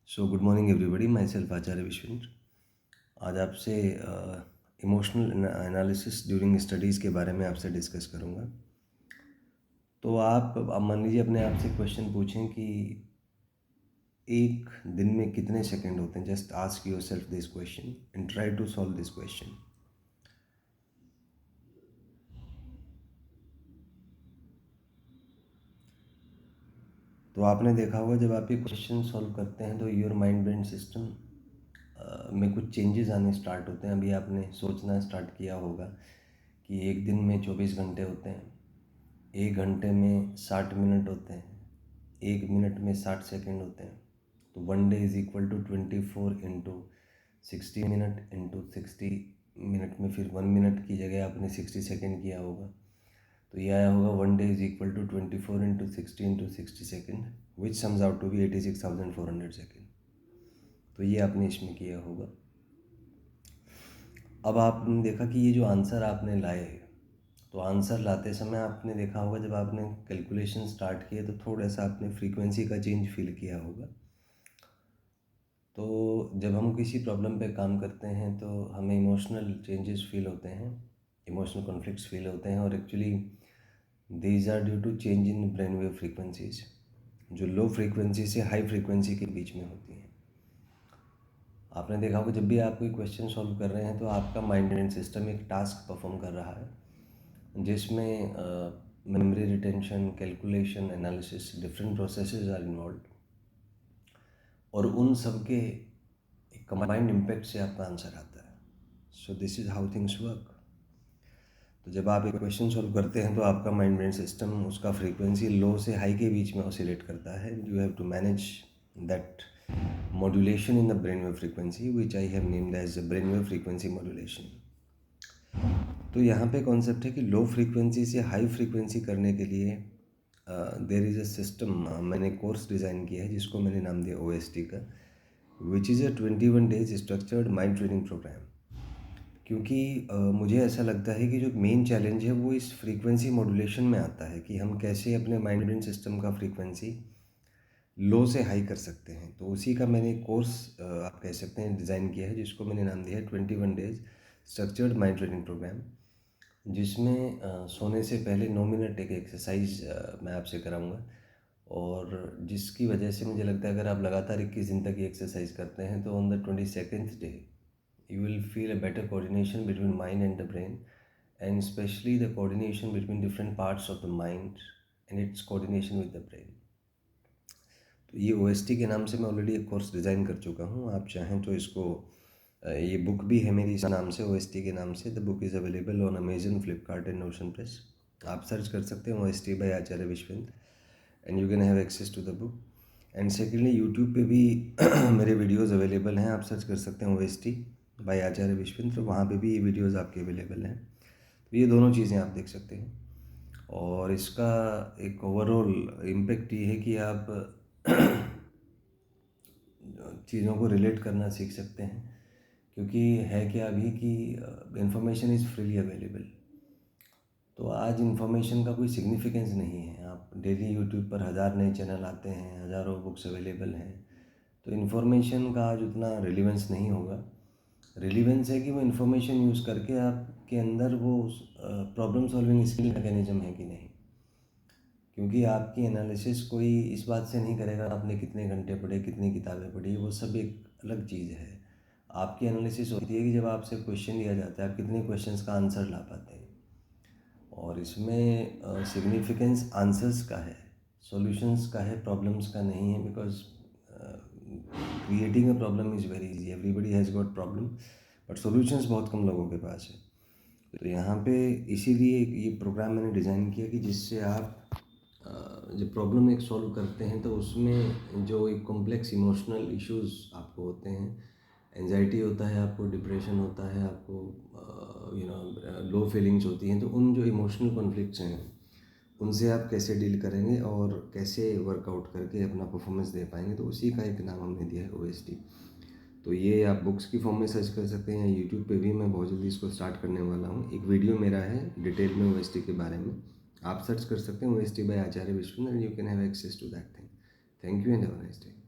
सो good morning everybody, myself Acharya Vishvendra. आज आपसे emotional analysis during studies के बारे में आपसे डिस्कस करूँगा। तो आप मान लीजिए अपने आप से क्वेश्चन पूछें कि एक दिन में कितने सेकंड होते हैं। Just ask yourself this question and try to solve this question. तो आपने देखा होगा जब आप ये क्वेश्चन सॉल्व करते हैं तो योर माइंड ब्रेन सिस्टम में कुछ चेंजेस आने स्टार्ट होते हैं। अभी आपने सोचना स्टार्ट किया होगा कि एक दिन में 24 घंटे होते हैं, एक घंटे में 60 मिनट होते हैं, एक मिनट में 60 सेकंड होते हैं। तो 1 day is equal to 24 into 60 minute into 60 minute में फिर 1 मिनट की जगह आपने 60 सेकंड किया होगा। तो ये आया होगा 1 day is equal to 24 into 60 into 60 second, which sums out to be 86,400 second. तो ये आपने इसमें किया होगा। अब आपने देखा कि ये जो आंसर आपने लाए, तो आंसर लाते समय आपने देखा होगा जब आपने कैलकुलेशन स्टार्ट किए तो थोड़ा सा आपने फ्रीक्वेंसी का चेंज फील किया होगा। तो जब हम किसी प्रॉब्लम पे काम करते हैं तो हमें इमोशनल चेंजेस फील होते हैं, इमोशनल कॉन्फ्लिक्ट्स फील होते हैं, और actually these are due to change in brain wave frequencies जो लो फ्रीक्वेंसी से हाई फ्रीक्वेंसी के बीच में होती हैं। आपने देखा होगा जब भी आप कोई क्वेश्चन सॉल्व कर रहे हैं तो आपका माइंड एंड सिस्टम एक टास्क परफॉर्म कर रहा है जिसमें memory retention, calculation, analysis, different processes are involve, और उन सब के एक कंबाइंड इम्पैक्ट से आपका आंसर आता है। So this is how things work. तो जब आप एक क्वेश्चन सॉल्व करते हैं तो आपका माइंड ब्रेन सिस्टम उसका फ्रीक्वेंसी लो से हाई के बीच में ऑसिलेट करता है। You have to manage that modulation in the brain wave frequency which I have named as the brain wave frequency modulation. तो यहाँ पे कॉन्सेप्ट है कि लो फ्रीक्वेंसी से हाई फ्रीक्वेंसी करने के लिए देर इज़ अ सिस्टम। मैंने कोर्स डिज़ाइन किया है जिसको मैंने नाम दिया OST का, which is a 21 days structured mind training program. क्योंकि मुझे ऐसा लगता है कि जो मेन चैलेंज है वो इस फ्रीक्वेंसी मॉड्यूलेशन में आता है कि हम कैसे अपने माइंड ब्रेन सिस्टम का फ्रीक्वेंसी लो से हाई कर सकते हैं। तो उसी का मैंने कोर्स आप कह सकते हैं डिज़ाइन किया है जिसको मैंने नाम दिया है 21 days structured mind training program, जिसमें सोने से पहले 9 मिनट एक एक्सरसाइज मैं आपसे कराऊंगा, और जिसकी वजह से मुझे लगता है अगर आप लगातार 21 दिन तक ये एक्सरसाइज करते हैं तो on the 22nd day you will feel a better coordination between mind and the brain, and especially the coordination between different parts of the mind and its coordination with the brain. तो ये OST के नाम से मैं already एक course design कर चुका हूँ। आप चाहें तो इसको ये बुक भी है मेरी इस नाम से, OST के नाम से। The book is available on Amazon, Flipkart and Notion Press. आप सर्च कर सकते हैं OST by Acharya Vishwendra and you can have access to the book. And secondly YouTube पे भी मेरे वीडियोज़ अवेलेबल हैं, आप सर्च कर सकते हैं OST बाय आचार्य विश्वेंद्र, वहाँ पे भी ये वीडियोज़ आपके अवेलेबल हैं। तो ये दोनों चीज़ें आप देख सकते हैं, और इसका एक ओवरऑल इम्पेक्ट ये है कि आप चीज़ों को रिलेट करना सीख सकते हैं। क्योंकि है क्या अभी कि इंफॉर्मेशन इज़ फ्रीली अवेलेबल, तो आज इन्फॉर्मेशन का कोई सिग्निफिकेंस नहीं है। आप डेली यूट्यूब पर 1000 नए चैनल आते हैं, हज़ारों बुक्स अवेलेबल हैं, तो इन्फॉर्मेशन का आज उतना रिलीवेंस नहीं होगा। रिलीवेंस है कि वो इन्फॉर्मेशन यूज़ करके आपके अंदर वो प्रॉब्लम सॉल्विंग स्किल मैकेनिज्म है कि नहीं। क्योंकि आपकी एनालिसिस कोई इस बात से नहीं करेगा आपने कितने घंटे पढ़े, कितनी किताबें पढ़ी, वो सब एक अलग चीज़ है। आपकी एनालिसिस होती है कि जब आपसे क्वेश्चन दिया जाता है आप कितने क्वेश्चंस का आंसर ला पाते हैं, और इसमें सिग्निफिकेंस आंसर्स का है, सॉल्यूशंस का है, प्रॉब्लम्स का नहीं है। Because creating a problem is very easy, everybody has got problem, but solutions बहुत कम लोगों के पास है। तो यहाँ पे इसीलिए ये प्रोग्राम मैंने डिज़ाइन किया कि जिससे आप जब प्रॉब्लम एक सॉल्व करते हैं तो उसमें जो एक कॉम्प्लेक्स इमोशनल इश्यूज आपको होते हैं, एंजाइटी होता है आपको, डिप्रेशन होता है आपको, लो फीलिंग्स होती हैं, तो उन जो इमोशनल कॉन्फ्लिक्ट्स हैं उनसे आप कैसे डील करेंगे और कैसे वर्कआउट करके अपना परफॉर्मेंस दे पाएंगे, तो उसी का एक नाम हमने दिया है OST। तो ये आप बुक्स की फॉर्म में सर्च कर सकते हैं, या यूट्यूब पे भी मैं बहुत जल्दी इसको स्टार्ट करने वाला हूँ। एक वीडियो मेरा है डिटेल में OST के बारे में, आप सर्च कर सकते हैं OST by Acharya Vishwendra, and you can have access to that thing. Thank you and have a nice day.